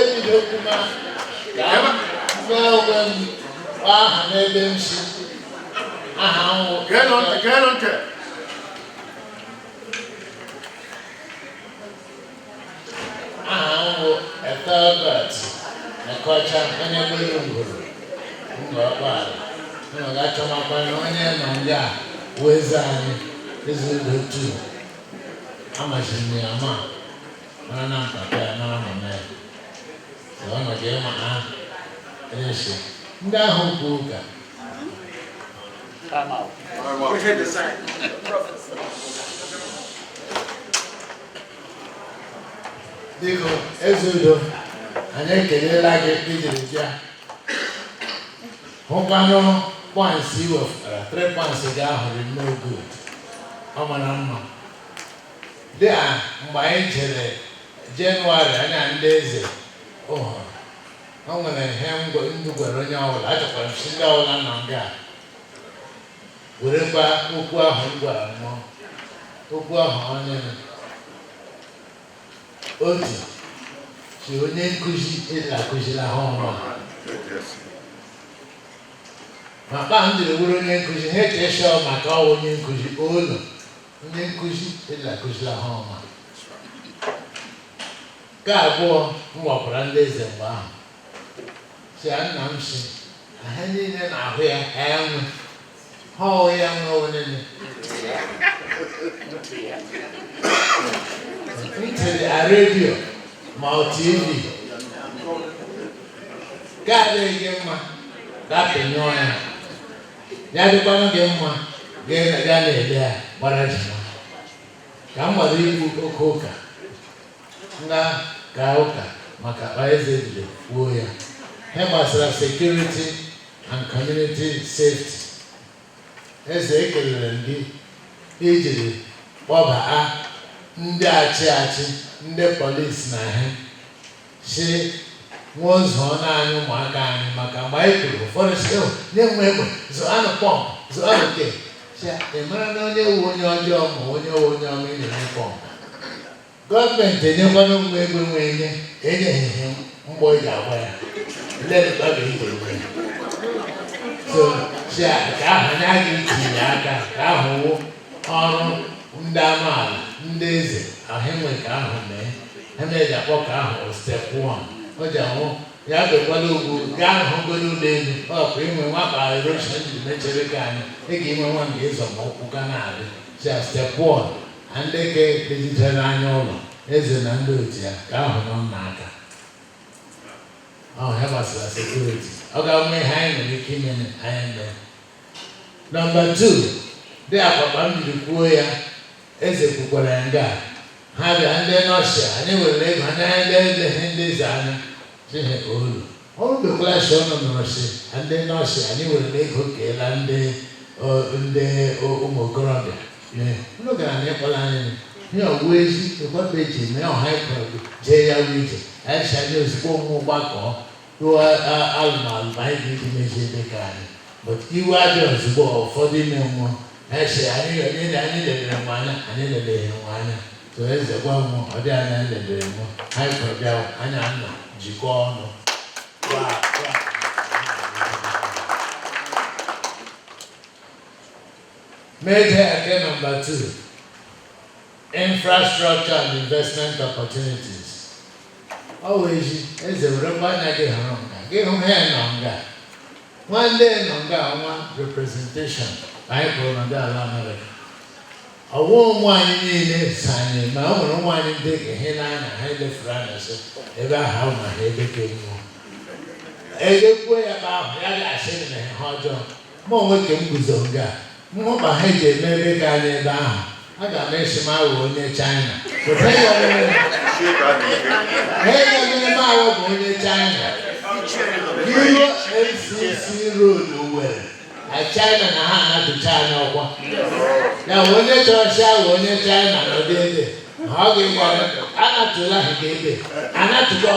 baby dokuma. Well, get on. A third bird. A coach and a balloon. No, that's my onion on ya. Where's this is good too. How much in the amount? I'm not prepared, no, I'm a man. So I'm a game, Time out. We hit the same. Digo, Ezudo, and then can you like it? Hopano, 3 points ago, no good. I'm an ammo. There, my January and days. Oh, I'm going to have go into Guerrero. I don't want to sit down and go. Wherever Ukwa Hungwa, Ukwa Honey Oti, she will name Kushi in La Kushila Homa. My band did a wooden name Kushi, head a show, my cow name Kushi, Olo, name Kushi in La Kushila Homa. Gabo, walk around this and wow. See, I'm not saying, I had in an hour here, how young old in it? Into the radio, my TV. God, they give my that the noise. Yadi Bana give my game again there, but I don't know. Come on, you coca. Na Gaoka, Makabaized, Woya. Hemasa security and community safety. Eze ekelere ndị ijiri kpọbaa ndị achị ndị polisi na ha si nwozuo naanị ụmụaka anyị maka mgbe anyị kwuru ụfọdụ si nye egbe zụanụ pọmpụ zụanụ ke ị mara na onye wu onye ọjọọ ma onye wu onye ọma ị na-enye pọmpụ gọọmenti enyekwana mgbe egbe nwee enyeghị ihe mgbọ ị ga-agwa ya nledịkpa ga-ije ya so ka ahụ anya ga-etinye aka ka ahụ ọrụ ndị amaala ndị eze ahụ enwe ka ahụ mee ha na-eji akpọ ka ahụ step 1 o ji ahụ ya bekwala ugwu gaa ahụgolo ụlọ elu ọkụ inwe nwakpa erosion ji mechere ka anyị ị ga-enwe nwa mgbe ịzọ ma ụkwụ ga na-adị step 1 na ndị ga-ejitere anya ụlọ eze na ndị otu ya ka ahụ nọ n'aka ha gbasara sekuriti ọ ga-enwe ihe anyị nwere ike ime anyị mee. Nọmba 2, dị akpakpa m jiri kwuo ya eze kwukwara ya nga ha bịa ndị Nocia anyị were ego anya ndị eze anya ihe olu ọrụ bekwala shi ọnụ nọrọsi ndị Nocia anyị were ego keela ndị ụmụ okorobịa ụlọ gara na ịkpọla anyị ihe ọgwụ ezi ekwebe eji mee ọha ịkọrọ jee ya wee ije anyị si anyị ozugbo ụmụ gbakọ ruo alụmalụ ma anyị ga-eji mezie ebe ka anyị but iwe abịa ozugbo ụfọdụ ime mmụọ anyị anyị ledere m anya anyị ledere m anya so eze gwa m ọ dị anya anyị ledere m anyị kọrọ bịa anya nna jikọọ ọnụ Major again number 2, infrastructure and investment opportunities. Always, as a Rabana give him hand on that. One day on that one representation, I put on that America. A warm wine in it, signing my own wine in the hand and I had the France, ever how my head became more. A good way about that, I said in a hard job. More welcome with Zonga. More by head, maybe guy down. I got mention my own near China. But hey, my own near China. You MCC road away. At China, not to China. Now, when you shower, when you China, no day. How do you want it? I'm not to like it. I'm not to go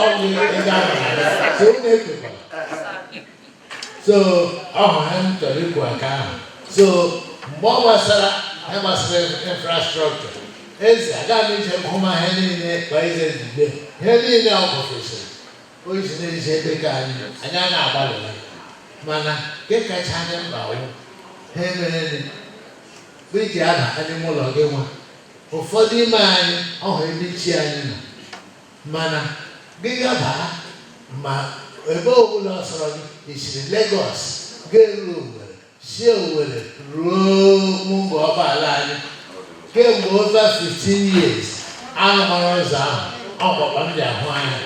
so, I'm to look at so, what was that? I must have infrastructure. I got me to come my hand in it by the day. Heavy in the office. originally said the guy, and I know about it. Mana, get catch him about him and we gather animal or game one. For the man, oh, he did Mana, big up, ma, a bowl of is in Lagos, get room, show with it, room, move up our line. Came over 15 years. Animals are on their wine.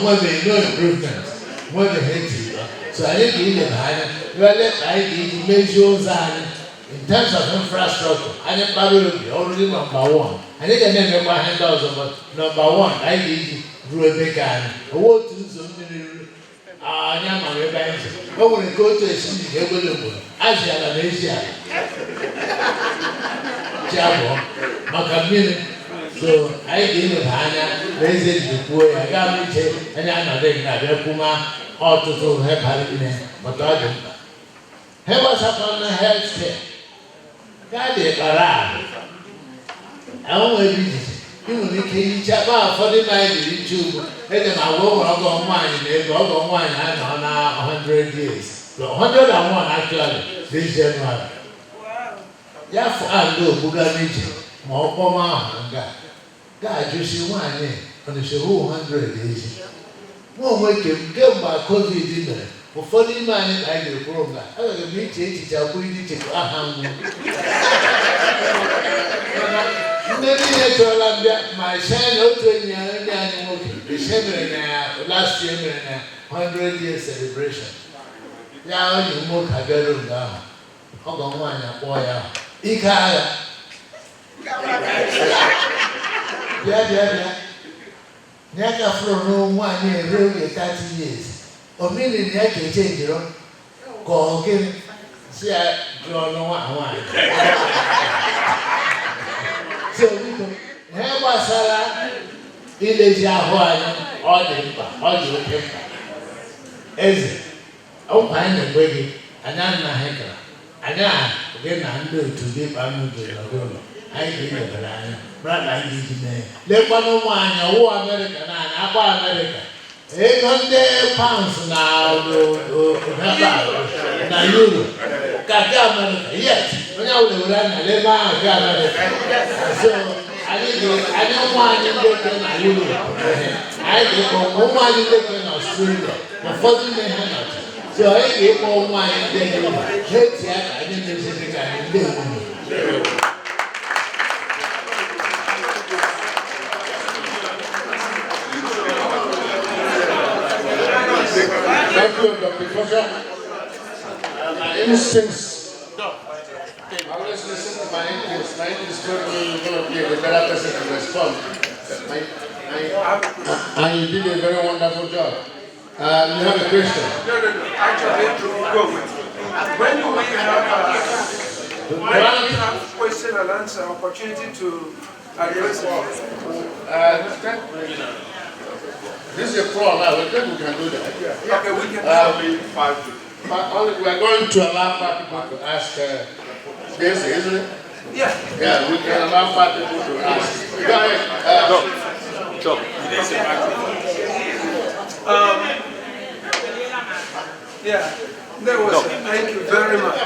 When they no improvement, when they hate it. So I think in the I measure in terms of infrastructure. I think Babylon already number one. I think I never handles of number one. I did Rebecca. I want to do something. Nyama Rebecca. But when I go to a city, they will Asia and Asia. Jabo, Macamini. So I didn't have raise it before I got it, and I'm not doing that. Puma ought to have had but I don't. He was up on the health care. That is a rat. I only read it. You will make each other for the night in June. And then I will go wine, they go wine on 100 years. So 101 actually, this January. Yeah, for I know Buganiji, more Poma, God, you see one name, and it's a whole 100 days. One way to get my COVID dinner. For 40 minutes, I do program. I will meet it, I'll put it to maybe my son, the seminar last year, 100 years celebration. Now you move a bedroom down. How come one boy? Ikara. Yeah. Never from 1 year, really 30 years. Or meaning I can change it on. Go again. See, I don't know what. So we can have a salad in the Jahwan or the paper. Is it? Oh, find the baby, and I'm not hacker. And now, again, I'm going to give I'm to the I give it a banana, but I need to name. Let one of one, American, and America. 800 pounds now, now euro. America, yes. When I will run a lemon, America. So I don't want you to get an euro. I get more money in Australia. The 40 million. So I get more money than you. I didn't say Thank you, Dr. Kosha. My instincts. I always listen to my instincts. My instincts told me you're going to be a better person to respond. And you did a very wonderful job. You have a question? No. Actually, go. When do we have question and answer opportunity to address this is a floor now. We think we can do that. Okay, we can. We are going to allow 5 people to ask this, isn't it? Yeah, we can allow 5 people to ask. Go ahead. Go. Yeah, there was. Thank you very much.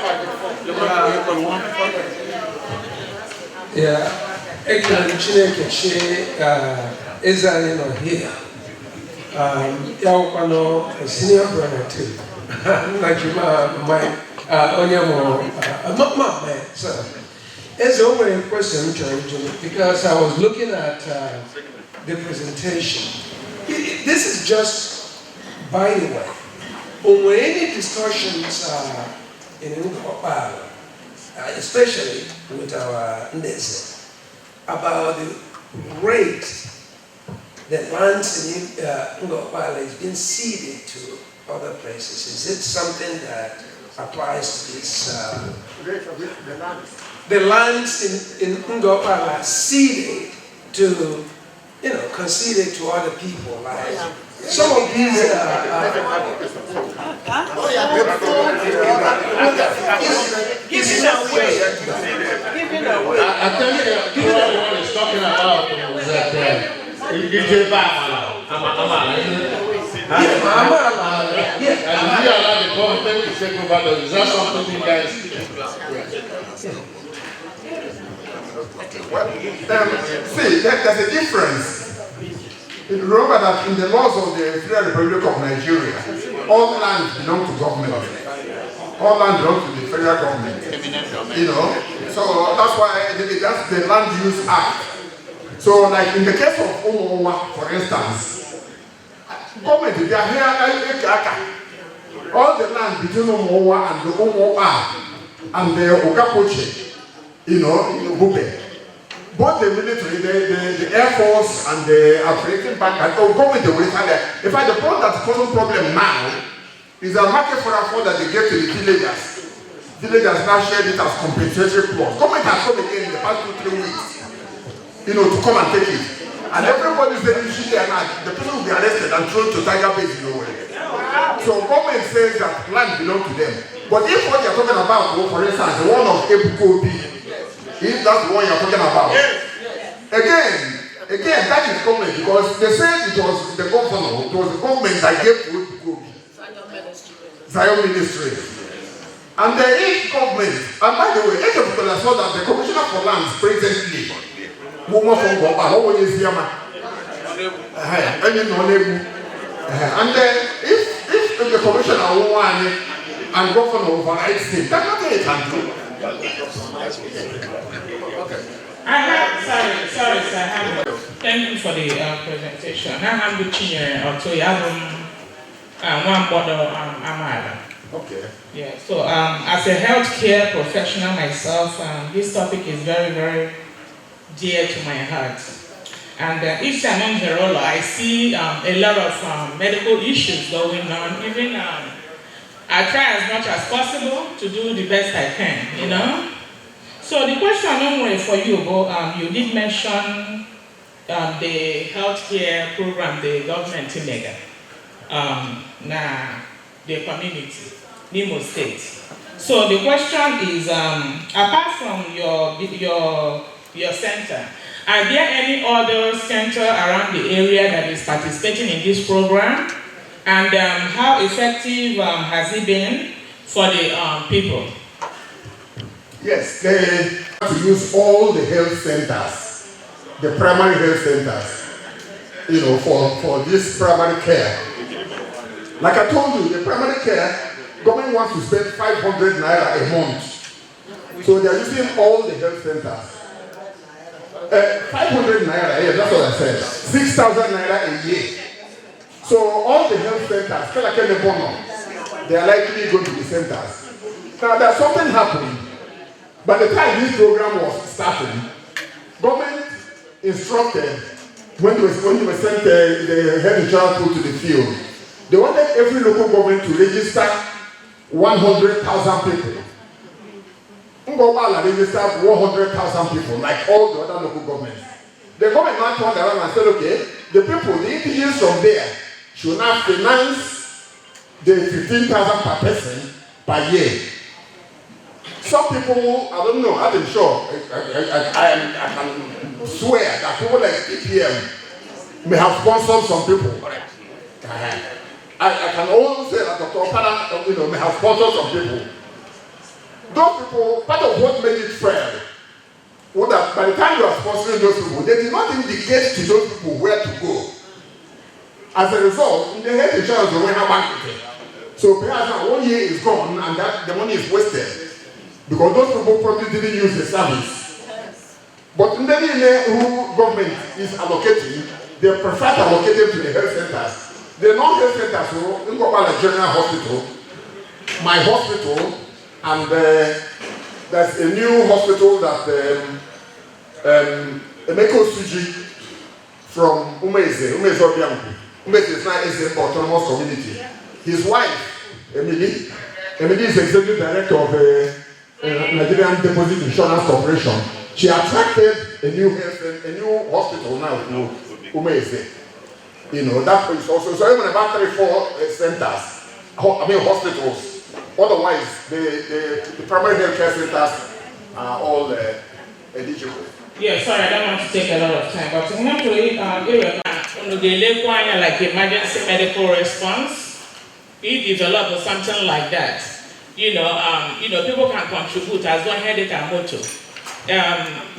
Israel not here. A senior brother too. Like you, my mama, man, sir. It's only a question, because I was looking at the presentation. This is just by the way. When any discussions in Ngopala, especially with our Ndeze, about the rate that lands in Ngopala is being ceded to other places, is it something that applies to this? The lands in Ngopala ceded to, conceded to other people, like some of these I think what is talking about is that Yeah. And we allow the government to take over those. Is that something you guys? Well, see, there's a difference. Remember that in the laws of the Federal Republic of Nigeria, all land belong to government. All land belongs to the federal government. You know, so that's why that's the Land Use Act. So, like in the case of Omowa, for instance, government, they are here, all the land between Omowa and the Omowa and the Okapoche, you know, in Gube. Both the military, the Air Force and the African Bank, and government, they will have that. In fact, the problem that's causing problem now is a market for afford that they get to the villagers. Villagers now share it as compensatory clause. Government has come again in the past 2-3 weeks, you know, to come and take it. And everybody's saying shit there now. The person will be arrested and thrown to Tiger Base in nowhere. So government says that land belongs to them. But if what you're talking about, for instance, the one of Ebuko B, if that's the one you're talking about, again, that is government because they said it was the governor, it was the government that gave to Ebuko B. Zion Ministry. And there is government, and by the way, each of people saw that the Commissioner for Lands presently, woman from Gopa, how will you see him? And if the Commissioner won and Governor overrides him, that's not what he can do. Sorry, sir. Thank you for the presentation. I have the Chinyere, so you have one bottle Amara. Okay. Yeah, so as a healthcare professional myself, this topic is very, very dear to my heart. And each time I'm here, I see a lot of medical issues going on. Even I try as much as possible to do the best I can, you know. So the question for you, Bo, you did mention the healthcare program the government mega. The community, Nimo State. So the question is, apart from your center, are there any other center around the area that is participating in this program? And how effective has it been for the people? Yes, they have to use all the health centers, the primary health centers, you know, for this primary care. Like I told you, the primary care, government wants to spend 500 naira a month. So they are using all the health centers. 500 naira, yeah, that's what I said. 6,000 naira a year. So all the health centers, they are likely going to be centers. Now there's something happened. By the time this program was starting, government instructed when they sent the health insurance to the field, they wanted every local government to register 100,000 people. Ngobala registered 100,000 people, like all the other local governments. The government now turned around and said, okay, the people, the individuals from there should now finance the 15,000 per person per year. Some people, I don't know, I'm sure, I can swear that people like PPM may have sponsored some people. I can also say that Dr. Okada, may have sponsored some people. Those people, part of what made it fair was that by the time you are sponsoring those people, they did not indicate to those people where to go. As a result, the health insurance will have bankruptcy. So perhaps 1 year is gone and that the money is wasted. Because those people probably didn't use the service. But in the who government is allocating, they prefer to allocate them to the health centers. The non-health centers, so in like General Hospital, my hospital, and there's a new hospital that Emeko Suji from Umeze Obianku. Umeze is not an autonomous community. His wife, Emily is executive director of Nigerian Deposit Insurance Corporation. She attracted a new hospital now to Umeze. That is also so even about 3-4 centers, hospitals. Otherwise, the primary health care centers are all eligible. Yeah, sorry, I don't want to take a lot of time, but we have to like emergency medical response, you develop something like that. People can contribute as one headache and motor.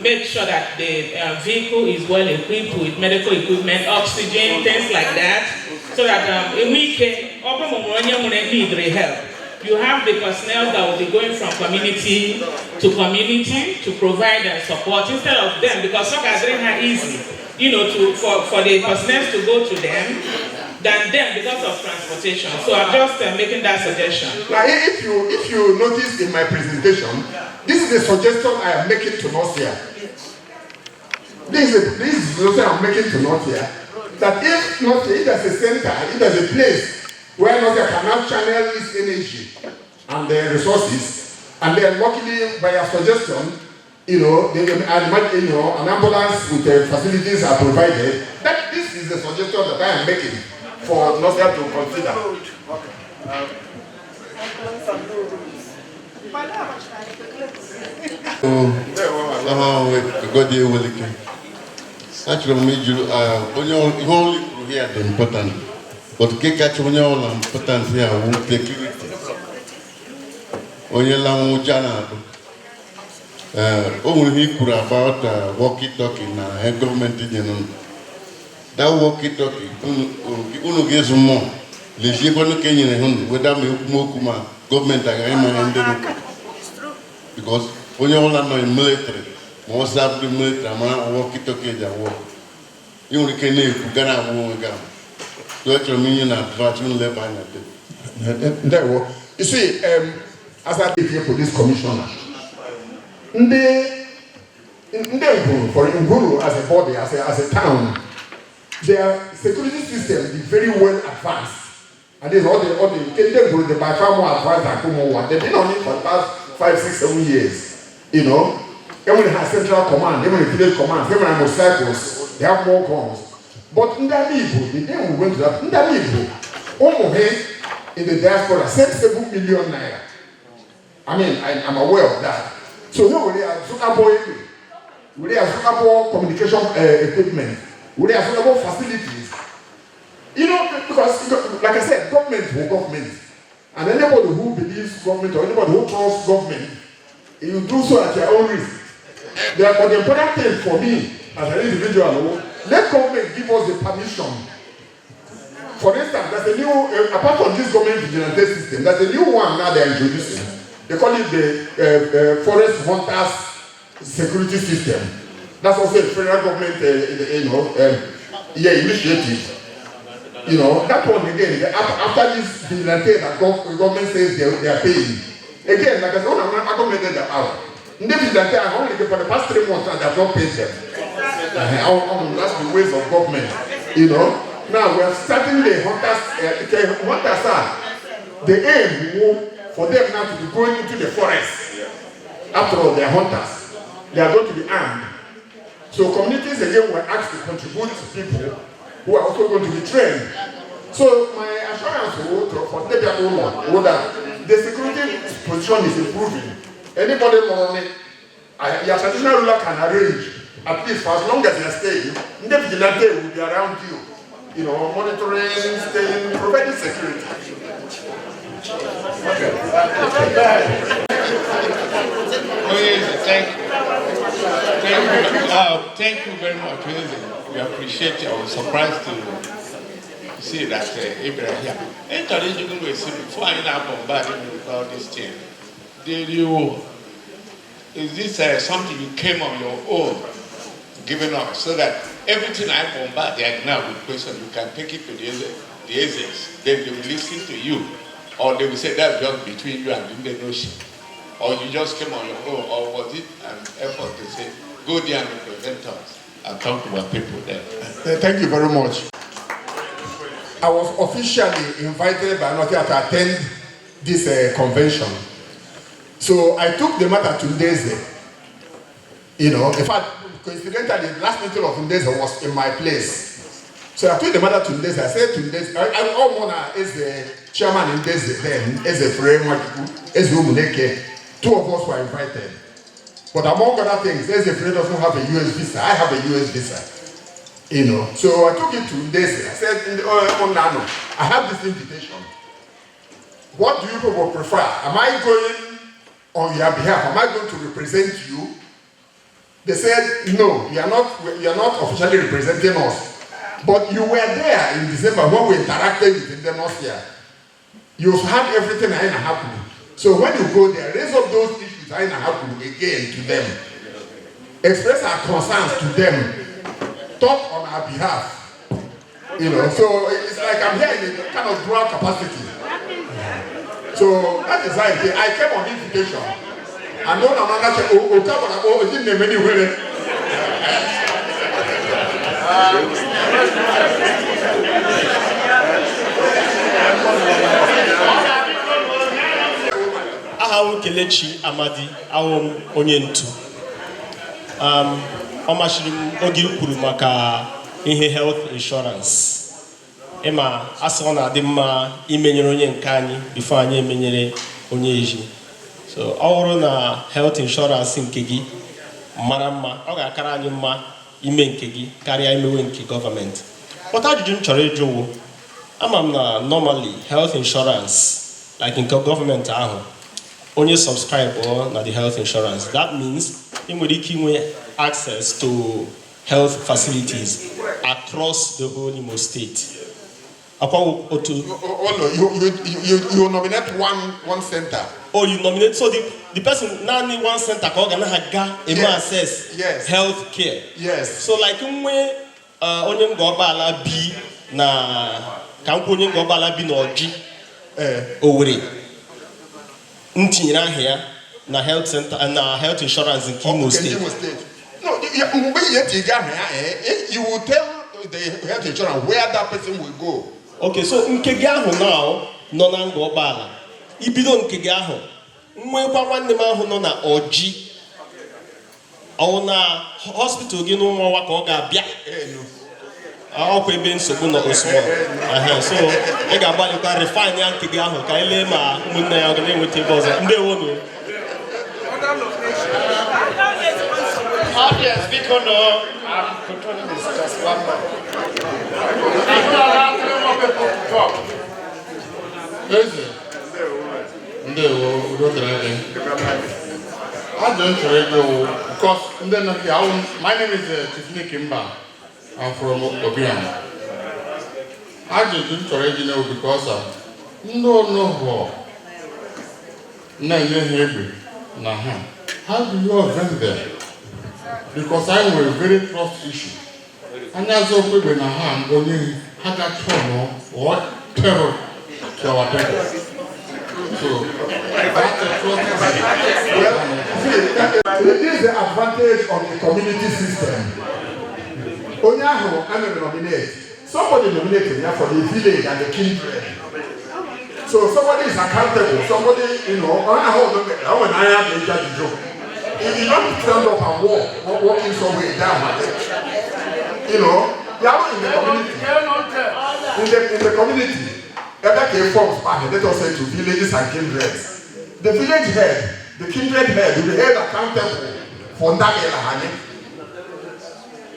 Make sure that the vehicle is well equipped with medical equipment, oxygen, things like that, so that we can need help. You have the personnel that will be going from community to provide support instead of them, because some are very easy, for the personnel to go to them than them because of transportation. So I'm just making that suggestion. Now, if you notice in my presentation, this is a suggestion I am making to Nocia. This is the suggestion I'm making to Nocia. That if there's a center, if there's a place where Nocia can now channel its energy and the resources, and then luckily by a suggestion, an ambulance with the facilities are provided. That this is the suggestion that I am making for Nocia to consider. Actually, only here the important, but catch on your important here won't take it. Only Lamujana. Only he could about walkie-talkie now, and government didn't. That walkie-talkie, Uno gives more. Les Jibon Kenyan, without me, Mokuma, government, I am because when you all are in military, most of the military, I'm walkie-talkie, they walk. You only can live, you cannot walk again. To actually mean that Vatun left behind it. You see, as I did here police commissioner, for Nguru as a body, as a town, their security system is very well advanced. And there's all the by far more advanced than Kumo. They've been on it for the past 5, 6, 7 years. Even they have central command, even the village command, even the motorcycles, they have more guns. But Ndamibu, the day we went to that, Ndamibu, in the diaspora, sent 7 million naira. I mean, I'm aware of that. So now we have Sukabo communication equipment, we have Sukabo facilities. Because, like I said, government will government. And anybody who believes government or anybody who trusts government, you do so at your own risk. But the important thing for me, as an individual, let government give us the permission. For instance, there's a new, apart from this government vigilante system, there's a new one now they're introducing. They call it the Forest Hunters Security System. That's also a federal government, initiative. That one again, after this vigilante that government says they are paying. Again, like I said, I'm not accommodated them out. The vigilante are only for the past 3 months and they have not paid them. That's the ways of government. Now we are starting the hunters. Hunters are the aim for them now to be going into the forest. After all, they are hunters. They are going to be armed. So communities again were asked to contribute to people who are also going to be trained. So my assurance for the people that the security position is improving. Anybody normally, your traditional ruler can arrange, at least for as long as you are staying, the vigilante will be around you, monitoring, staying, providing security. Okay. Thank you very much. We appreciate you. I was surprised to see that Abraham. Before I now bombard you with all this thing, is this something you came on your own, giving up, so that everything I bombard right now with questions, you can take it to the agents, then they will listen to you, or they will say that's just between you and the Nocia, or you just came on your own, or was it an effort to say, go there and represent us and talk to our people there? Thank you very much. I was officially invited by Nocia to attend this convention. So I took the matter to Ndeze. In fact, coincidentally, the last meeting of Ndeze was in my place. So I took the matter to Ndeze. I said to Ndeze, Omona is the chairman in Ndeze then, is the framework, is Umuneke. 2 of us were invited. But among other things, Ndeze doesn't have a US visa. I have a US visa. You know, so I took it to Ndesi. I said, oh, Nano, I have this invitation. What do you people prefer? Am I going on your behalf? Am I going to represent you? They said, no, you are not officially representing us. But you were there in December when we interacted with the Nocia. You had everything I happened. So when you go there, raise up those issues I happened again to them. Express our concerns to them. Talk on our behalf. You know, so it's like I'm here in a kind of dual capacity. So that is why I came on invitation. I know Namanga said, oh, it didn't name anywhere. Aha Kelechi Amadi, awom onye ntu. Ọmashiri m oge kwuru maka ihe health insurance. Ịma asị ọ na-adị mma imenyere onye nke anyị before anyị emenyere onye eji. So ọ bụrụ na health insurance nke gị mara mma, ọ ga-akara anyị mma ime nke gị karịa imewe nke gọọmenti. Pọta ajụjụ m chọrọ ịjụ wụ, ama m na normally health insurance like nke gọọmenti ahụ, onye subscribe na the health insurance, that means ị nwere ike inwe access to health facilities across the whole Imo state. Oh no, you nominate one center. Oh, you nominate, so the person now need one center called access health care. Yes. So like onye ngobala bi na onye ngobala bi na Oji Owerri ntinyere ahịa na health center and health insurance in Imo State. No, you will tell the health insurance where that person will go. Okay, so nkege ahụ now nọ na ngobala. Ibido nkege ahụ nwekwa nwanne m ahụ nọ na Oji. Ọ na hospital gị n'ụmụnwa ka ọ ga-abịa. Ọkwa ebe nsogbu nọ osmo. So ị ga-agbalịkwa refine ya nkege ahụ ka ele ma ụmụnne ya ga na-enweta ebe ọzọ. Ndewo. Audience, because I'm controlling this just one more. I don't know because my name is Tiffany Kimba. I'm from Obiang. I just don't know because no. How do you avenge them? Because I am a very tough issue. And as of when I am only had a trauma or terror to our parents. So that's a well, this is the advantage of the community system. Onyaho, I'm nominate. Somebody nominated here for the village and the kindred. So somebody is accountable. Somebody, when I am in charge of if you don't stand up and walking somewhere down, you are in the community. In the community, every forms back, let us say to villages and kindreds. The village head, the kindred head, will be held accountable for that area.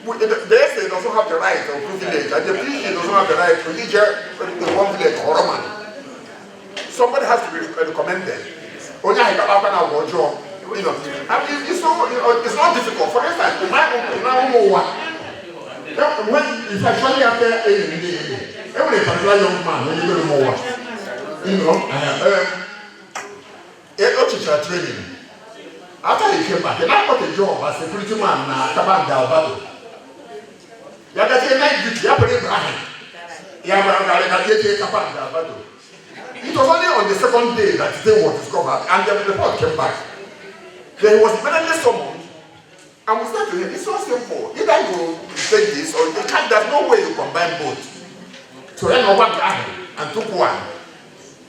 The SA doesn't have the right of privilege, and the PG doesn't have the right to lead the one village or Roman. Somebody has to be recommended. Only I can open our job. It's not difficult. For instance, when if I show you after every particular young man when you go to Mowa, teacher training. After he came back, he now got a job as a security man in Taban Dalbato. You have to say night duty. You have to Abraham. You have to Taban Dalbato. It was only on the second day that the thing was discovered, and the report came back. Then he was immediately summoned, and we said to him, it's so simple. Either you take this, or you can't, there's no way you combine both. So then over and took one.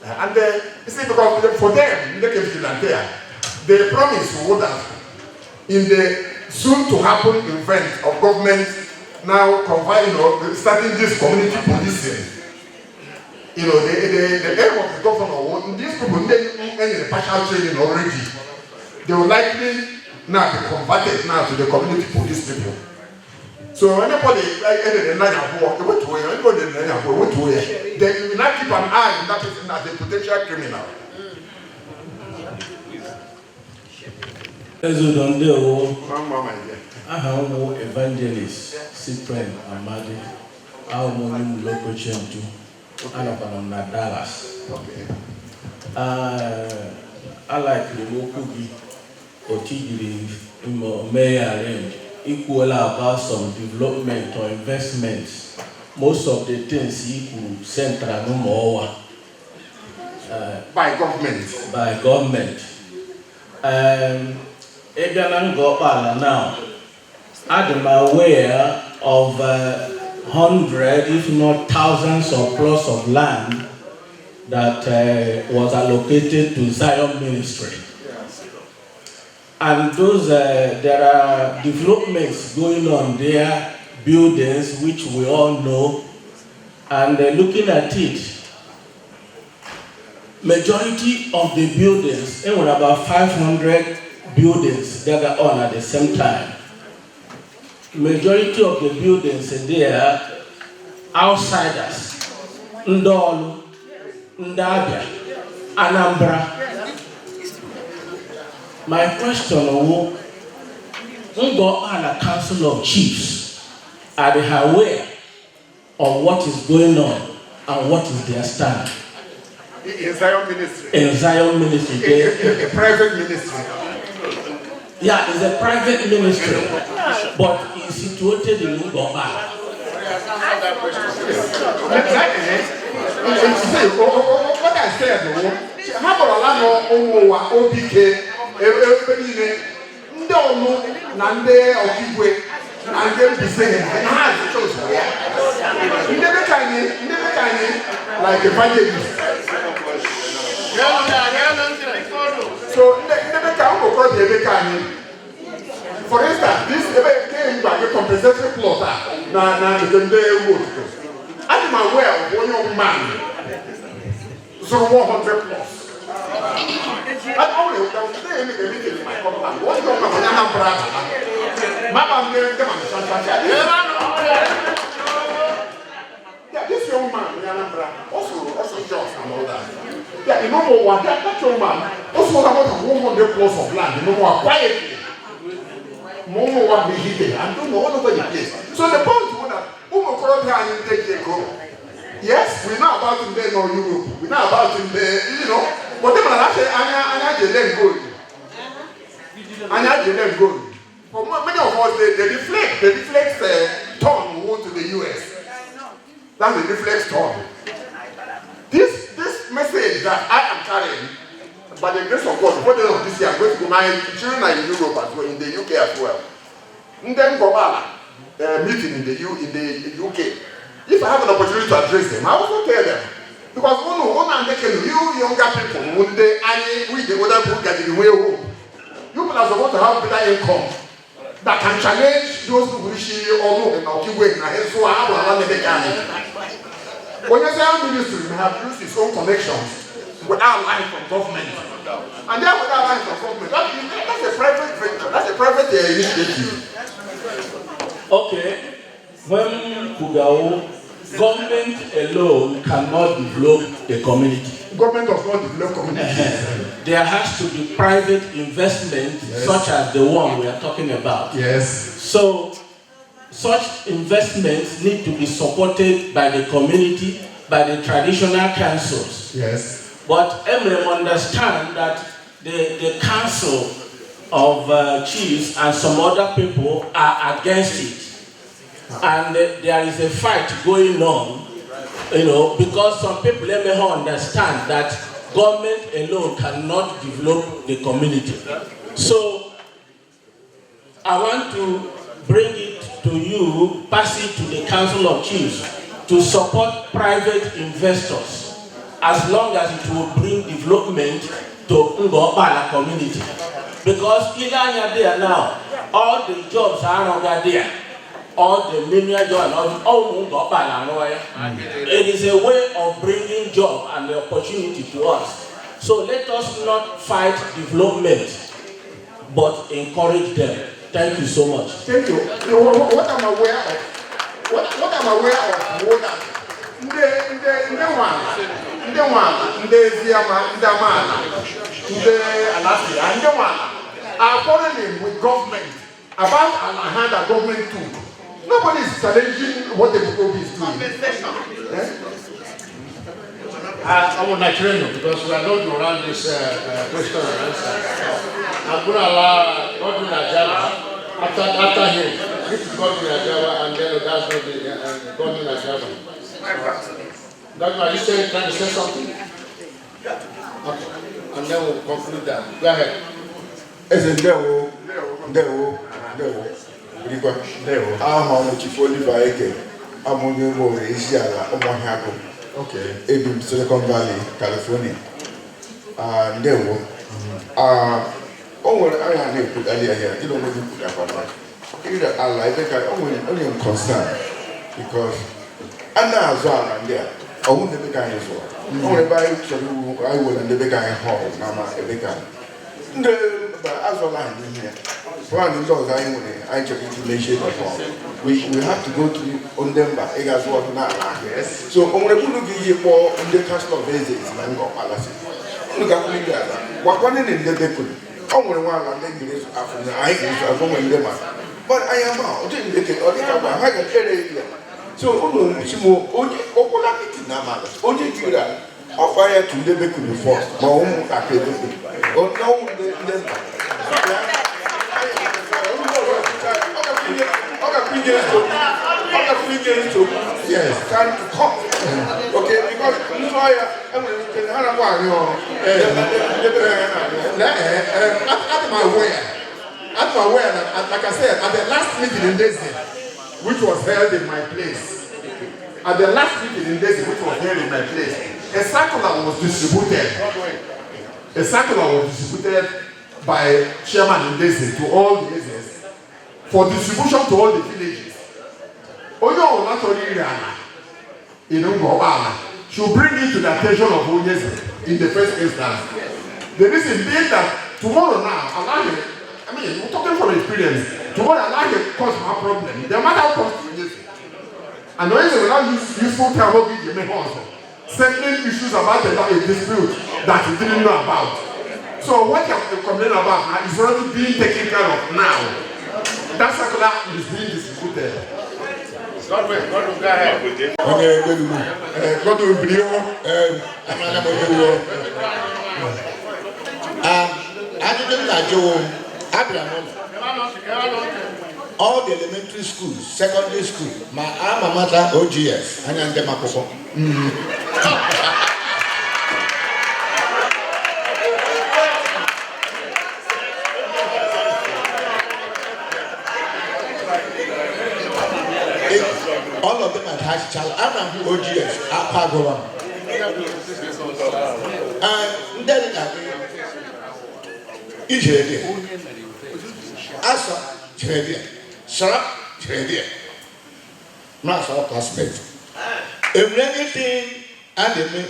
And you see, because for them, they promised to hold us in the soon to happen event of government now starting this community policing. The aim of the governor, these people any partial training already. They will likely now be converted now to the community police people. So anybody anybody then you will not keep an eye on that person as a potential criminal. Evangelist Cyprian Amadi, our morning local champion, and Dallas. Okay. I like the Mokubi or Tigiri may arrange equal about some development or investments. Most of the things equal central no more By government. By government. Now, I'm aware of 100, if not thousands of plots of land that was allocated to Zion Ministry. And those, there are developments going on there, buildings which we all know, and looking at it, majority of the buildings, and about 500 buildings that are on at the same time. Majority of the buildings there, outsiders, Ndolu, Ndabia, Anambra. My question is, Ngo and the Council of Chiefs, are they aware of what is going on and what is their stand? In Zion Ministry. In Zion Ministry. A private ministry. Yeah, it's a private ministry, but it's situated in Ngo. What I said, how about OPK, everybody don't know Nande or Kigwe, and then be saying, has the choice. Never can like a evangelist. So, never can go for the for instance, this came by a compensatory plotter. Now, you can do I'm aware of one young man, so 100 plus. I'm only in my company. One young man, Mama, yeah, this young man, also jobs and all that. Yeah, you know what? That young man also about 100 plus of land. You know what? Quietly. More what we did and don't know all over the place. So the point is that yes, we know about him there in Europe. We know about him there, you know. But then I say, I let go. For many of us, they deflect turn we go to the US. That's the deflect turn. This message that I am carrying, by the grace of God, before the end of this year, I'm going to go. My children are in Europe as well, in the UK as well. And then meeting in the UK. If I have an opportunity to address them, I also tell them. Because you younger people, when they with the other people get in the way home, you people are supposed to have better income that can challenge those who wish you or no and not wait. So I have a when you say ministry, we have used its own connections without line from government. And then without line from government, that's a private venture, that's a private initiative. Okay, when Kugao, government alone cannot develop a community. Government does not develop communities. There has to be private investment, yes, such as the one we are talking about. Yes. So, such investments need to be supported by the community, by the traditional councils. Yes. But everyone understand that the council of chiefs and some other people are against it. And there is a fight going on, you know, because some people let me understand that government alone cannot develop the community. So I want to bring it to you, pass it to the Council of Chiefs to support private investors as long as it will bring development to Ngobala community. Because Ilanya there now, all the jobs are over there. All the linear job, it is a way of bringing job and the opportunity to us. So let us not fight development, but encourage them. Thank you so much. Thank you. What I'm aware of, what I'm aware of, are quarreling with government about an hand that government took. Nobody is challenging what the Bukobi is doing. I'm on Nigerian because we are going to run this question and answer. I'm going to allow Godwin Ajala after him. This is Godwin Ajala and then that's not the Godwin Ajala. Godwin, are you trying to say something? Okay. And then we'll conclude that. Go ahead. As a devil. I'm on the Chifolliver Eke. I'm on the road, Isiala, Omahago. Okay. In Silicon Valley, California. Devil. Oh, I am put earlier here. You don't want to put that on. I think I only am concerned because I'm not as well and there. I won't be kind of so. Only by I will and the big guy hall, Mama, a big guy. But as well as in here, one of those I took information before. We have to go to Ondemba, Egas was not like so only who look at more on the custom of visits and go palace. Look at me there. What one in the decade? Only one and then this after the I going them. But I am out, didn't get it or the I can carry. So only only fire to the back the force. My own academy. Oh no, yes, time to come. Okay, because I'm aware that, like I said, at the last meeting in Desi, which was held in my place, a circular was distributed. A circular was distributed by Chairman in Desi to all the areas for distribution to all the villages. Oyo Olatoriana, should bring it to the attention of Onyeze in the first instance. The reason being that tomorrow now, we're talking from experience. Tomorrow, Allah will cause my problem. The matter comes to Onyeze. And Onyeze will not use useful time to give me also. Settling issues about a dispute that he didn't know about. So what you have to complain about now is already being taken care of now. That circular is being distributed. Godwin, go ahead. All the elementary schools, secondary school, my alma mater OGS, and then Demapoko. All of them at High Child, I'm OGS, Apagoa. And then Israel. Asa, Israel. Sarah, Israel. Not our classmates. If anything, and they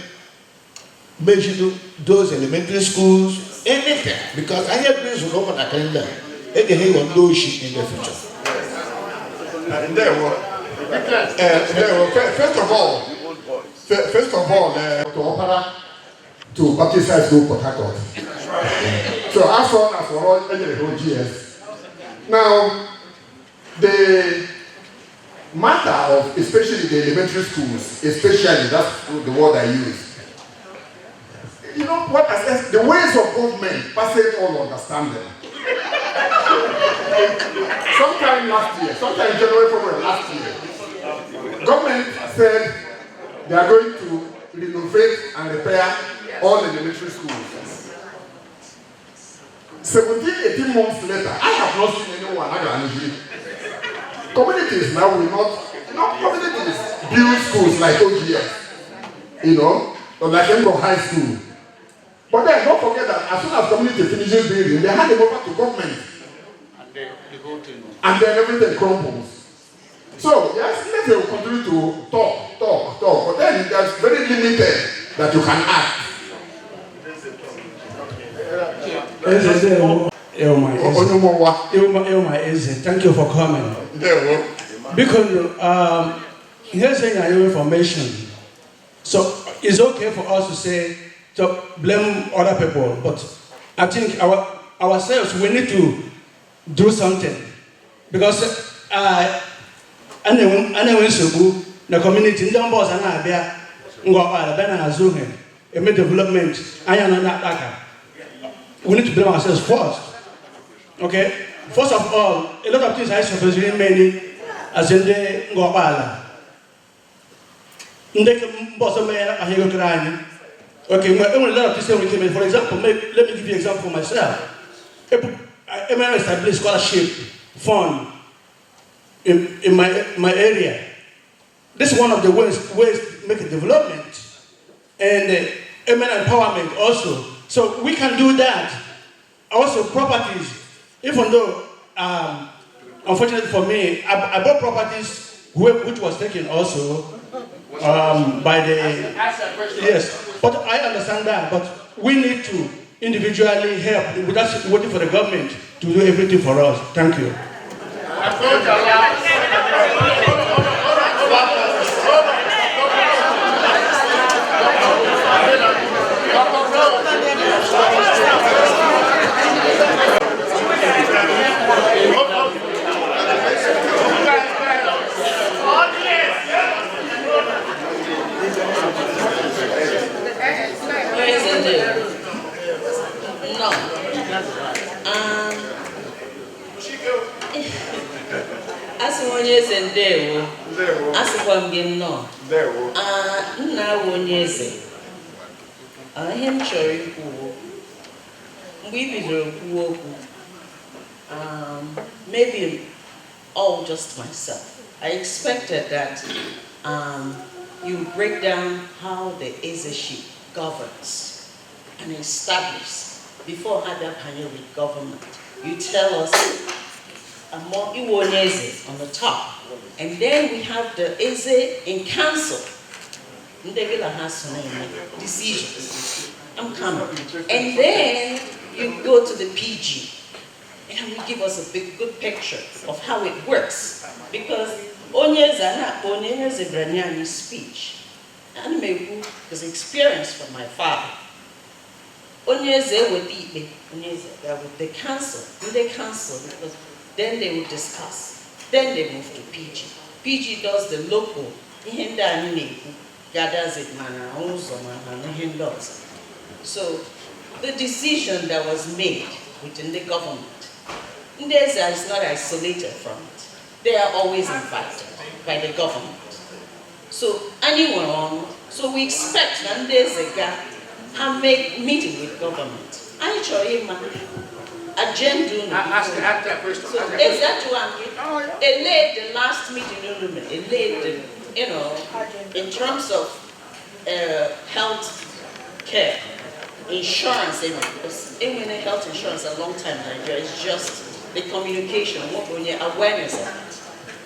mention those elementary schools, anything, because I have been so long I can learn. They can hear one those shit in the future. And there were, first of all, to Opera, to Baptist High School, Port Harcourt. So as long as we're all OGS. Now, the matter of especially the elementary schools, especially that's the word I use. You know what I said? The ways of government passage all understanding. Sometime last year, sometime January, February last year, government said they are going to renovate and repair all the elementary schools. 17-18 months later, I have not seen anyone. Communities now will not, communities build schools like OGS, or like Embo High School. But then don't forget that as soon as community finishes building, they hand them over to government. And then everything crumbles. So, yes, they will continue to talk. But then there's very limited that you can act. Thank you for coming. Because here's your information. So it's okay for us to say, to blame other people, but I think ourselves, we need to do something. Because anyone should the community, the boss and I there, development, we need to blame ourselves first. Okay? First of all, a lot of things I suppose really many as in the Ngopala. Okay, a lot of things we came in. For example, let me give you an example for myself. I established scholarship fund in my area. This is one of the ways to make a development and empowerment also. So we can do that. Also properties, even though, unfortunately for me, I bought properties which was taken also by the, yes, but I understand that, but we need to individually help without waiting for the government to do everything for us. Thank you. Onyeze ndewo asịkwa m gị nnọọ nna Onyeze ihe m chọrọ ikwu mgbe I bidoro kwuo okwu maybe all just myself I expected that you break down how the Ezeship governs and establishes before Hadab Hanyo with government. You tell us more Iwonyeze on the top. And then we have the Eze in council. Ndegela has to name decisions. I'm coming. And then you go to the PG. And we give us a good picture of how it works. Because Onyeze Branyani's speech. And maybe because experience from my father. Onyeze would eat with the council. The council because then they will discuss. Then they move to PG. PG does the local. Gathers it, so the decision that was made within the government, Ndeza is not isolated from it. They are always invited by the government. So anyone, so we expect Ndeza have make meeting with government. Actually, agenda. Ask that question. So is that one? It laid the last meeting. It laid the, in terms of health care, insurance. Even health insurance a long time Nigeria. It's just the communication, awareness of it.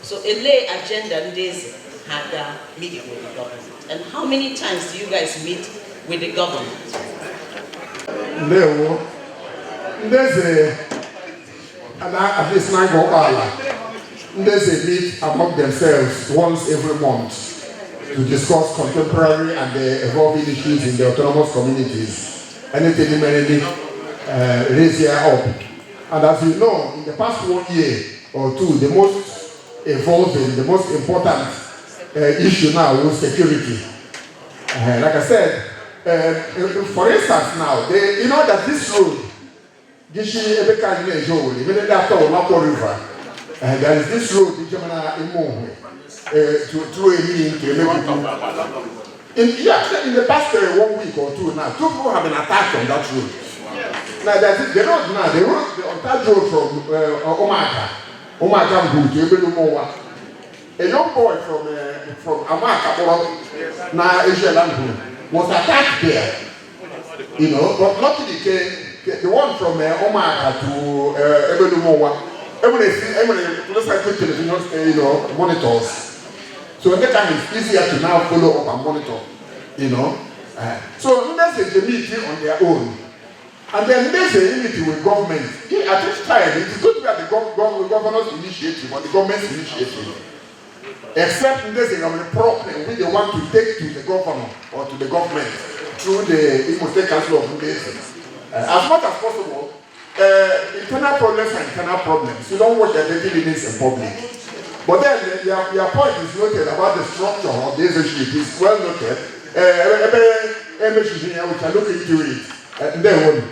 So it lay agenda days had a meeting with the government. And how many times do you guys meet with the government? No. There's at least 9 There's a meet among themselves once every month to discuss contemporary and evolving issues in the autonomous communities. Anything immediately raise here up. And as you know, in the past 1 year or two, the most evolving, the most important issue now was security. Like I said, for instance now, you know that this road, immediately after Olako River, there is this road in the past 1 week or two now, 2 people have been attacked on that road. Now the road now, on that road from Omaka to Ebelumowa. A young boy from Amaka, now Asia was attacked there. You know, but luckily the one from Omaka to Ebelumowa, every television monitors. So at that time it's easier to now follow up and monitor, you know. So that's the meeting on their own. And then there's a unity with government. At this time, it is good to be at the governor's initiative or the government's initiative. Except there's a problem which they want to take to the governor or to the government through the Imo State Council of Ndesi. As much as possible, internal problems are internal problems. You don't watch their dirty limits in public. But then your point is noted about the structure of this issue. It is well noted. We can look into it. And then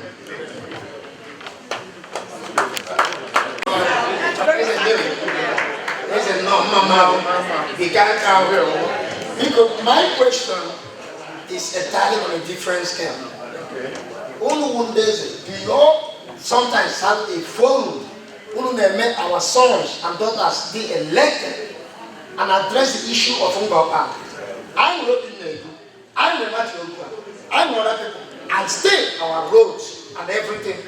because my question is entirely on a different scale. Only do you sometimes have a forum who make our sons and daughters be elected and address the issue of Ungapa? I'm looking at you, I'm a natural I'm other people, and still our roads and everything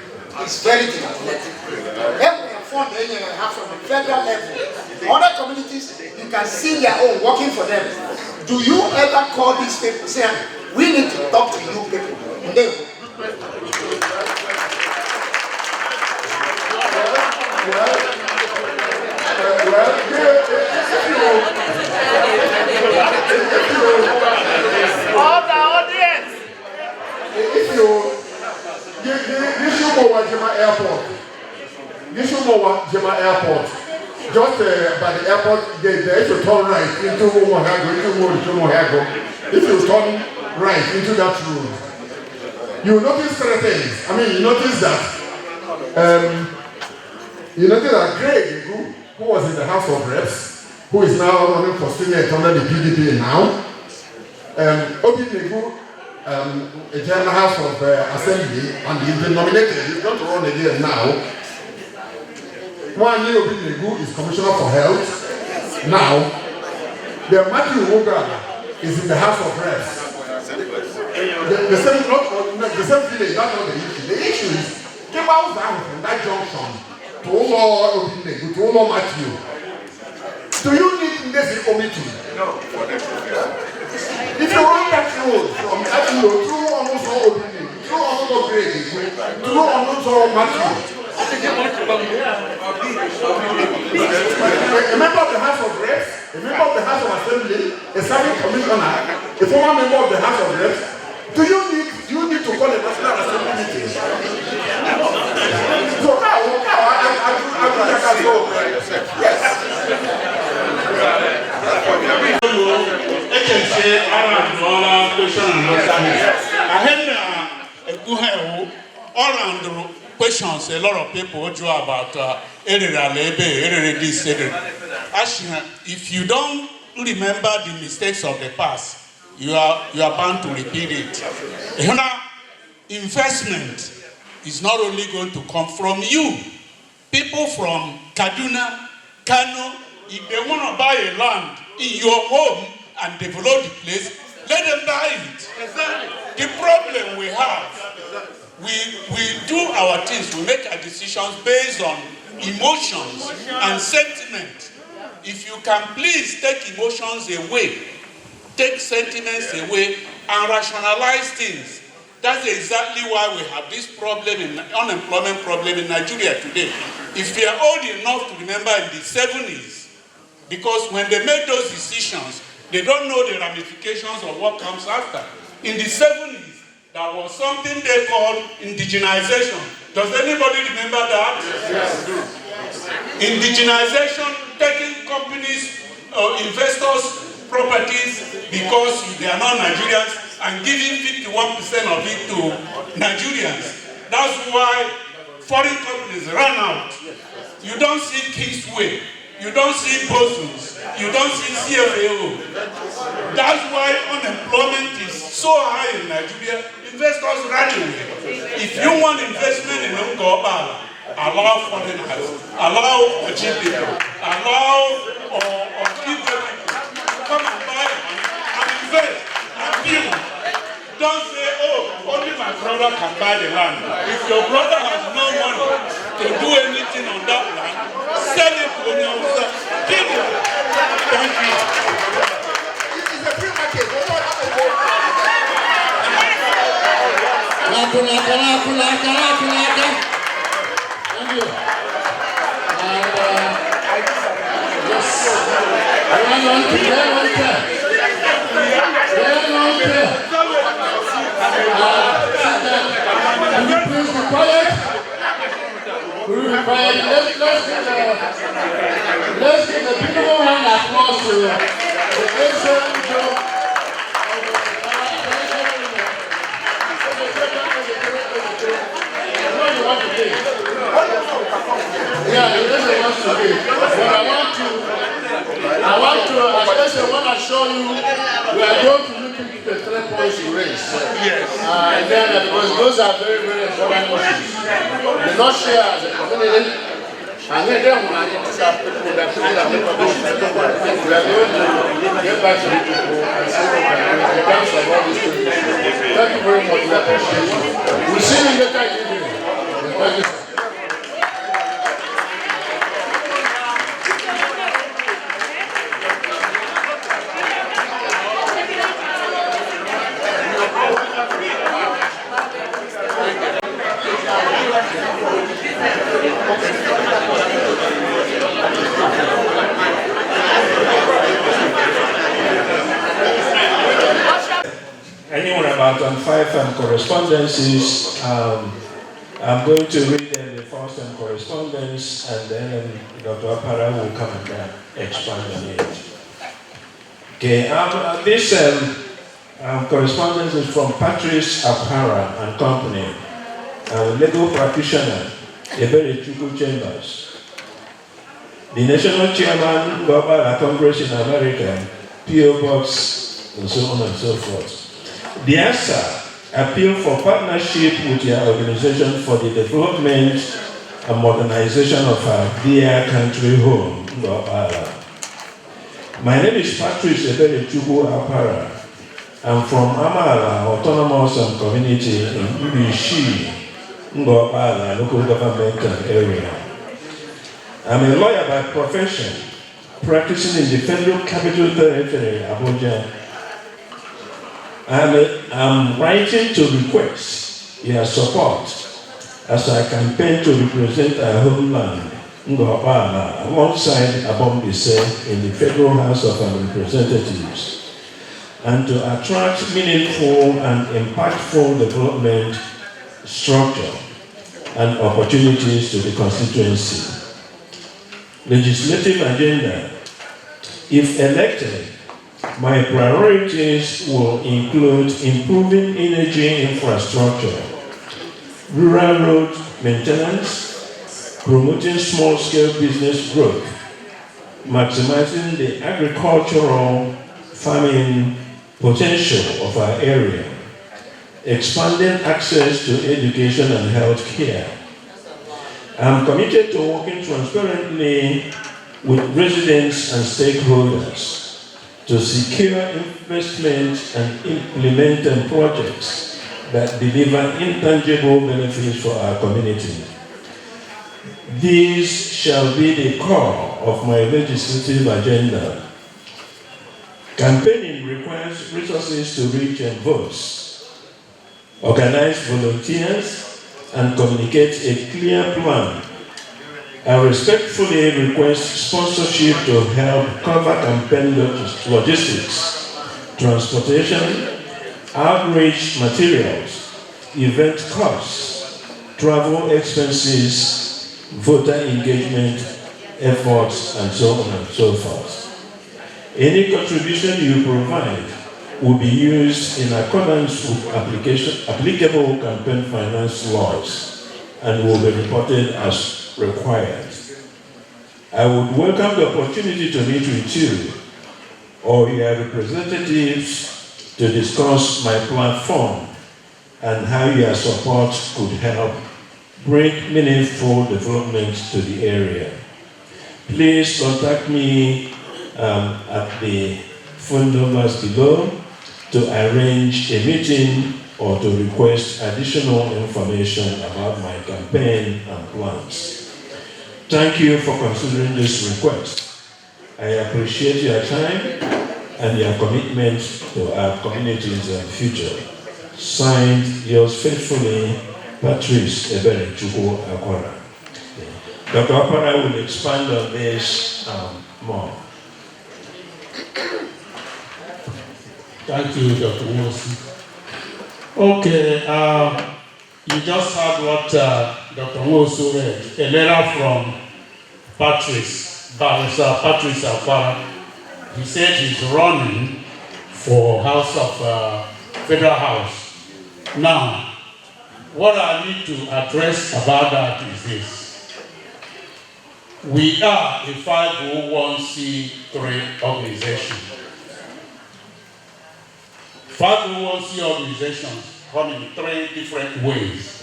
is very difficult. Every fund they have from the federal level, other communities, you can see their own working for them. Do you ever call these people saying, we need to talk to you people? Airport. Just by the airport gate there, if you turn right into Mohago, if you turn right into that road, you notice three things. I mean, you notice that Greg, who was in the House of Reps, who is now running for Senate under the PDP now, Obi Negu, a general House of Assembly, and he's been nominated. He's going to run again now. One year Obi Negu is Commissioner for Health. Now, the Matthew Woga is in the House of Reps. The same village, that's not the issue. The issue is, came out down from that junction to Obi Negu, to Matthew. Do you need this committee? No. If you run that road from that road through almost all Obi Negu, through almost all Greg, through almost all Matthew, a member of the House of Reps, a member of the House of Assembly, a serving commissioner, a former member of the House of Reps, do you need to call a National Assembly meeting? So now, questions a lot of people draw about if you don't remember the mistakes of the past, you are bound to repeat it. Investment is not only going to come from you. People from Kaduna, Kano, if they want to buy a land in your home and develop the place, let them buy it. Exactly. The problem we have, we do our things, we make our decisions based on emotions and sentiment. If you can please take emotions away, take sentiments away, and rationalize things, that's exactly why we have this problem, unemployment problem in Nigeria today. If we are old enough to remember in the 70s, because when they made those decisions, they don't know the ramifications of what comes after. In the 70s, there was something they called indigenization. Does anybody remember that? Yes. Indigenization, taking companies, investors' properties because they are not Nigerians and giving 51% of it to Nigerians. That's why foreign companies run out. You don't see Kingsway, you don't see Bosons, you don't see CFAO. That's why unemployment is so high in Nigeria. Investors run away. If you want investment in Ungapa, allow foreigners, allow cheap people, allow or give them people come and buy and invest and build. Don't say, oh, only my brother can buy the land. If your brother has no money to do anything on that land, sell it to yourself. Give it. Thank you. It's a free market. Thank you. And yes, hang on to Will you please be quiet? Will you be quiet? Let's give the beautiful hand applause to the excellent job. Yeah, it doesn't want to be. But I want to, especially when I show you, we are going to look into the 3 points you raised. Yes. And then, because those are very, very important issues. The Nocia as a community, and then when I get these people that we are going to get back to the people and see what we can do in terms of all these things. Thank you very much. We appreciate you. We'll see you later in the evening. Thank you. Anyone about 5 correspondences. I'm going to read the first correspondence, and then Dr. Apara will come and expand on it. Okay, this correspondence is from Patrice Apara and Company, legal practitioner, Ebere Chukwu Chambers, the national chairman, Global Congress in America, P.O. Box, and so on and so forth. The answer appeal for partnership with your organization for the development and modernization of our dear country home, Ngopala. My name is Patrice Ebere Chukwu Apara. I'm from Amala Autonomous Community in Ibishi, Ngopala, local government area. I'm a lawyer by profession, practicing in the Federal Capital Territory, Abuja. I'm writing to request your support as I campaign to represent our homeland, Ngopala, alongside Abombise in the Federal House of Representatives, and to attract meaningful and impactful development, structure, and opportunities to the constituency. Legislative agenda. If elected, my priorities will include improving energy infrastructure, rural road maintenance, promoting small-scale business growth, maximizing the agricultural farming potential of our area, expanding access to education and health care. I'm committed to working transparently with residents and stakeholders to secure investment and implement projects that deliver intangible benefits for our community. These shall be the core of my legislative agenda. Campaigning requires resources to reach and vote, organize volunteers, and communicate a clear plan. I respectfully request sponsorship to help cover campaign logistics, transportation, outreach materials, event costs, travel expenses, voter engagement efforts, and so on and so forth. Any contribution you provide will be used in accordance with applicable campaign finance laws and will be reported as required. I would welcome the opportunity to meet with you or your representatives to discuss my platform and how your support could help bring meaningful development to the area. Please contact me at the phone numbers below to arrange a meeting or to request additional information about my campaign and plans. Thank you for considering this request. I appreciate your time and your commitment to our community's future. Signed, yours faithfully, Patrice Ebenechuku Akwara. Dr. Akwara will expand on this more. Thank you, Dr. Wilson. Okay, you just heard what Dr. Wilson read, a letter from Patrice Akwara. He said he's running for Federal House. Now, what I need to address about that is this. We are a 501c3 organization. 501c organizations come in 3 different ways.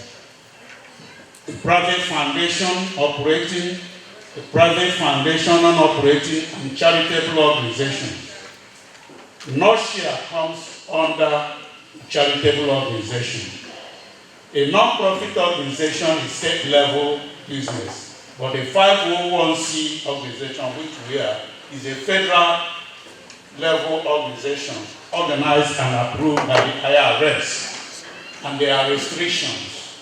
A private foundation operating, a private foundation non-operating, and charitable organizations. Nocia comes under charitable organization. A non-profit organization is state-level business, but a 501c organization, which we are, is a federal-level organization organized and approved by the IRS, and there are restrictions.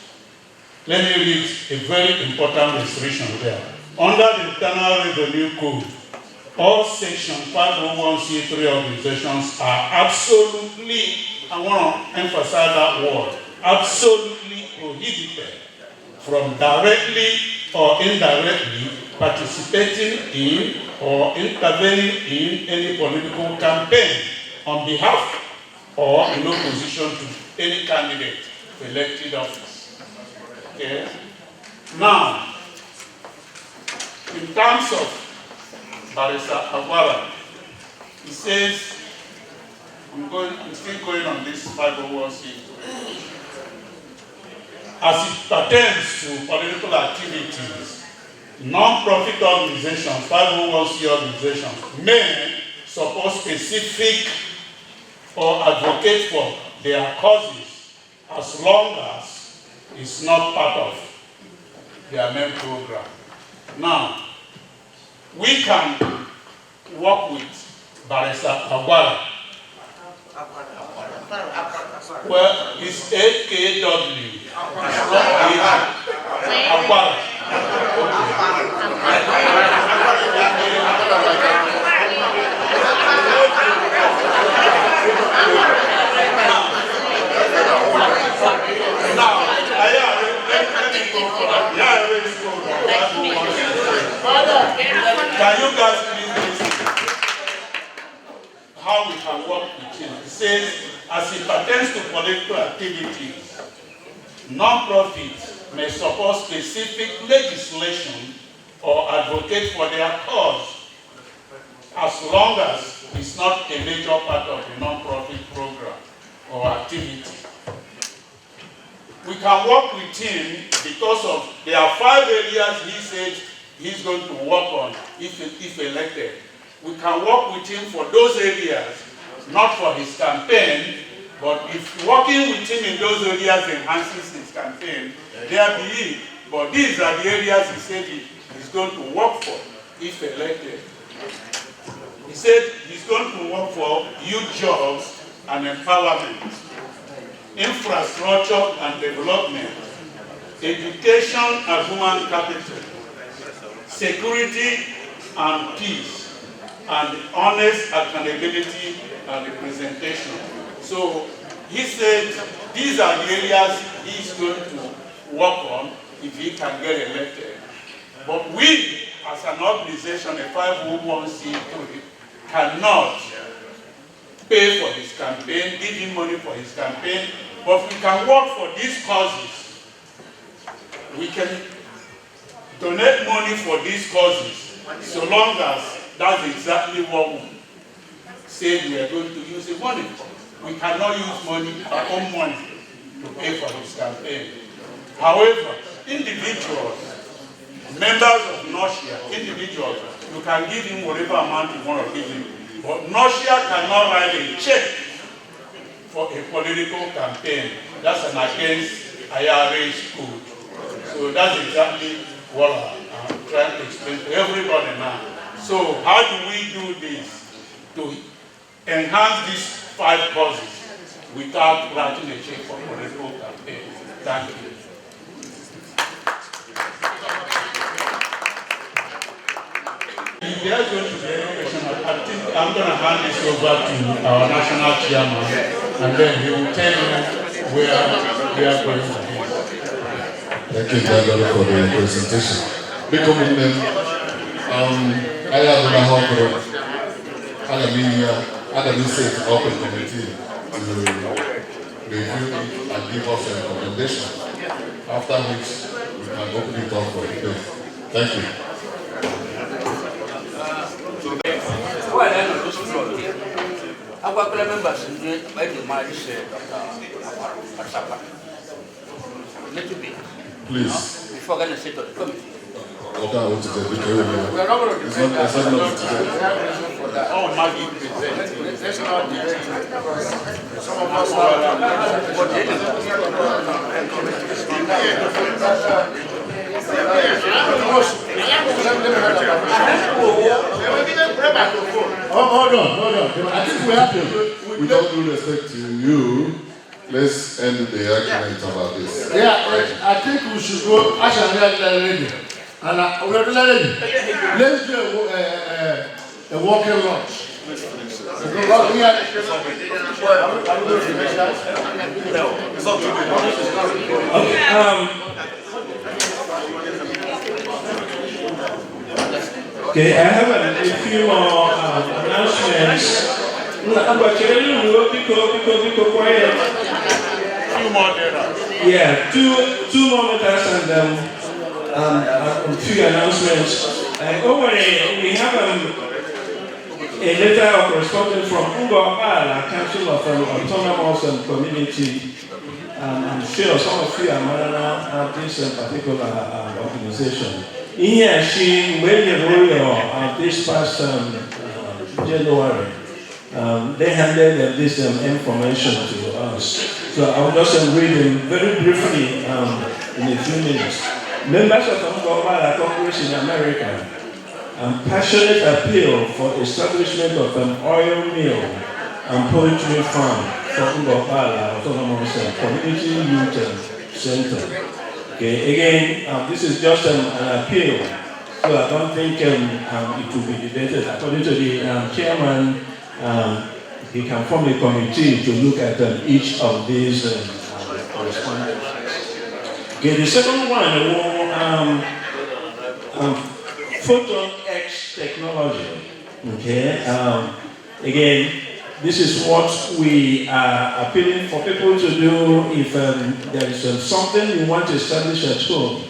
Let me read a very important restriction there. Under the Internal Revenue Code, all Section 501c3 organizations are absolutely, I want to emphasize that word, absolutely prohibited from directly or indirectly participating in or intervening in any political campaign on behalf or in opposition to any candidate for elected office. Okay? Now, in terms of Barrister Akwara, he says, I'm still going on this 501c3. As it pertains to political activities, non-profit organizations, 501c organizations, may support specific or advocate for their causes as long as it's not part of their main program. Now, we can work with Barrister Akwara. Well, it's AKW. Akwara. Can you guys please listen? How we can work with him? It says, as it pertains to political activities, non-profits may support specific legislation or advocate for their cause as long as it's not a major part of the non-profit program or activity. We can work with him because of there are 5 areas he said he's going to work on if elected. We can work with him for those areas, not for his campaign, but if working with him in those areas enhances his campaign, there be it. But these are the areas he said he's going to work for if elected. He said he's going to work for youth jobs and empowerment, infrastructure and development, education and human capital, security and peace, and honest accountability and representation. So he said these are the areas he's going to work on if he can get elected. But we, as an organization, a 501c3, cannot pay for his campaign, give him money for his campaign, but we can work for these causes. We can donate money for these causes, so long as that's exactly what we said we are going to use the money for. We cannot use money, our own money, to pay for his campaign. However, individuals, members of Nocia, individuals, you can give him whatever amount you want to give him. But Nocia cannot write a check for a political campaign. That's an against IRS code. So that's exactly what I'm trying to explain to everybody now. So how do we do this to enhance these 5 causes? without writing a check for political campaign. Thank you. If there's going to be any question, I think I'm going to hand this over to our national chairman, and then he will tell you where we are going to be. Thank you, Dagoro, for the presentation. Biko Mune, I have a hope I have set up a committee to review it and give us a recommendation, after which we can open it up for debate. Thank you. Please. Before going to sit on the committee. Okay, I want to take the We are not going to debate that. We have a reason for that. Oh, Maggie, present. Let's not debate. Some of us have Hold on. I think we have to, with all due respect to you, let's end the argument about this. Yeah, I think we should go. Actually, and we're ready. Let's do a walking lunch. Okay, I have a few more announcements. Quiet. Few more data. Yeah, two more matters and a few announcements. We have a letter of correspondence from Ungo Apala, Council of Autonomous and Community. I'm sure some of you are aware of this particular organization. In here, she made a role this past January. They handed this information to us. So I will just read them very briefly in a few minutes. Members of the Congress in America, passionate appeal for establishment of an oil mill and poultry farm for Ngopala Autonomous and Community Youth Center. Okay, again, this is just an appeal, so I don't think it will be debated. According to the chairman, he can form a committee to look at each of these correspondences. Okay, the second one, Photon X technology. Okay, again, this is what we are appealing for people to do if there is something you want to establish at home.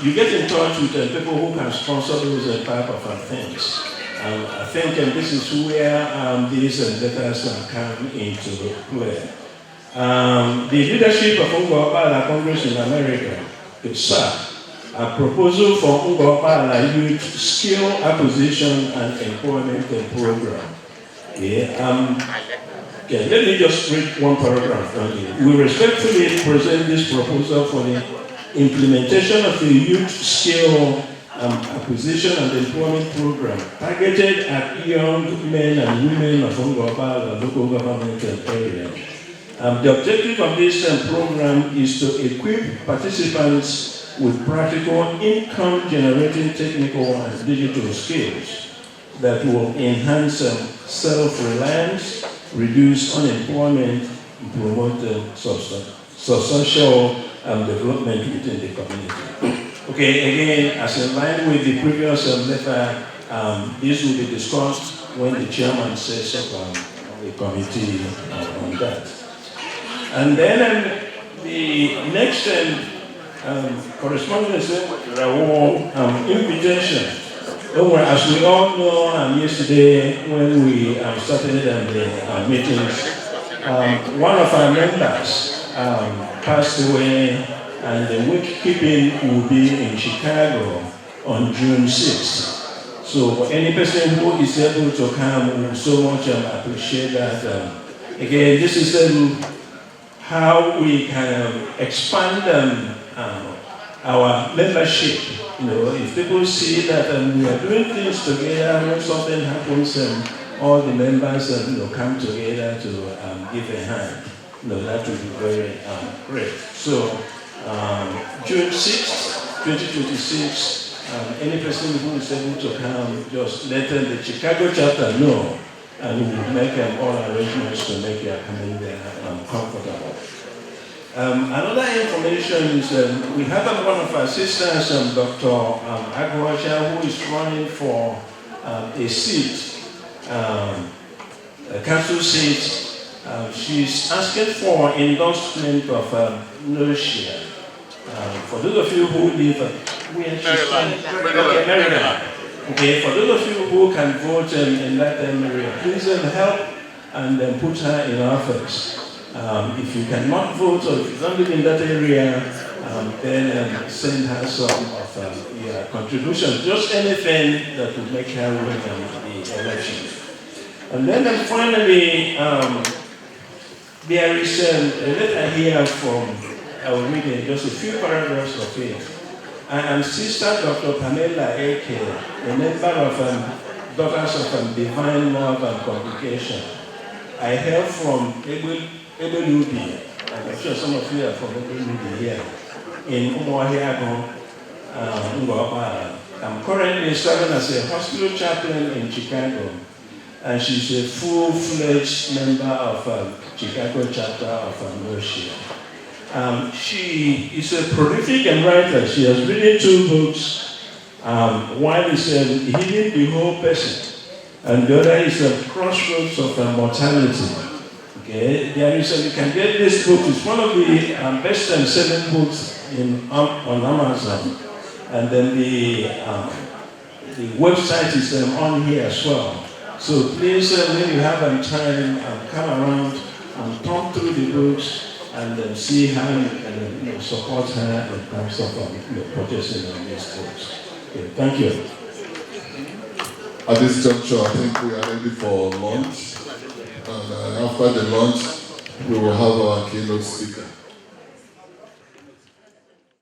You get in touch with people who can sponsor those type of things. I think this is where these letters come into play. The leadership of Ngopala Congress in America, a proposal for Ngopala Youth Skill Acquisition and Employment Program. Let me just read one paragraph from here. We respectfully present this proposal for the implementation of the Youth Skill Acquisition and Employment Program targeted at young men and women of Ngopala local government area. The objective of this program is to equip participants with practical income-generating technical and digital skills that will enhance self-reliance, reduce unemployment, and promote substantial development within the community. Okay, again, as in line with the previous letter, this will be discussed when the chairman sets up a committee on that. And then the next correspondence invitation. As we all know, yesterday when we started the meetings, one of our members passed away, and the wakekeeping will be in Chicago on June 6th. So any person who is able to come, we so much appreciate that. Again, this is how we can expand our membership. If people see that we are doing things together, when something happens, all the members come together to give a hand. That would be very great. So June 6th, 2026, any person who is able to come, just let the Chicago chapter know, and we will make all arrangements to make your coming there comfortable. Another information is we have one of our sisters, Dr. Agwaja, who is running for a seat, a council seat. She's asking for endorsement of Nocia. For those of you who live Maryland. Okay, for those of you who can vote in that area, please help and put her in office. If you cannot vote or if you don't live in that area, then send her some of your contributions, just anything that will make her win the election. And then finally, there is a letter here from, I will read just a few paragraphs of it. I am Sister Dr. Pamela Ake, a member of Daughters of Divine Love and Congregation. I hail from Ebeludi, and I'm sure some of you are from Ebeludi here, in Umuahiago, I'm currently serving as a hospital chaplain in Chicago, and she's a full-fledged member of Chicago chapter of Nocia. She is a prolific writer. She has written 2 books. One is Healing the Whole Person, and the other is Crossroads of Mortality. Okay, you can get this book. It's one of the best-selling books on Amazon, and then the website is on here as well. So please, when you have time, come around and talk through the books and see how you can support her in terms of purchasing these books. Okay, thank you. At this juncture, I think we are ready for lunch. And after the lunch, we will have our keynote speaker.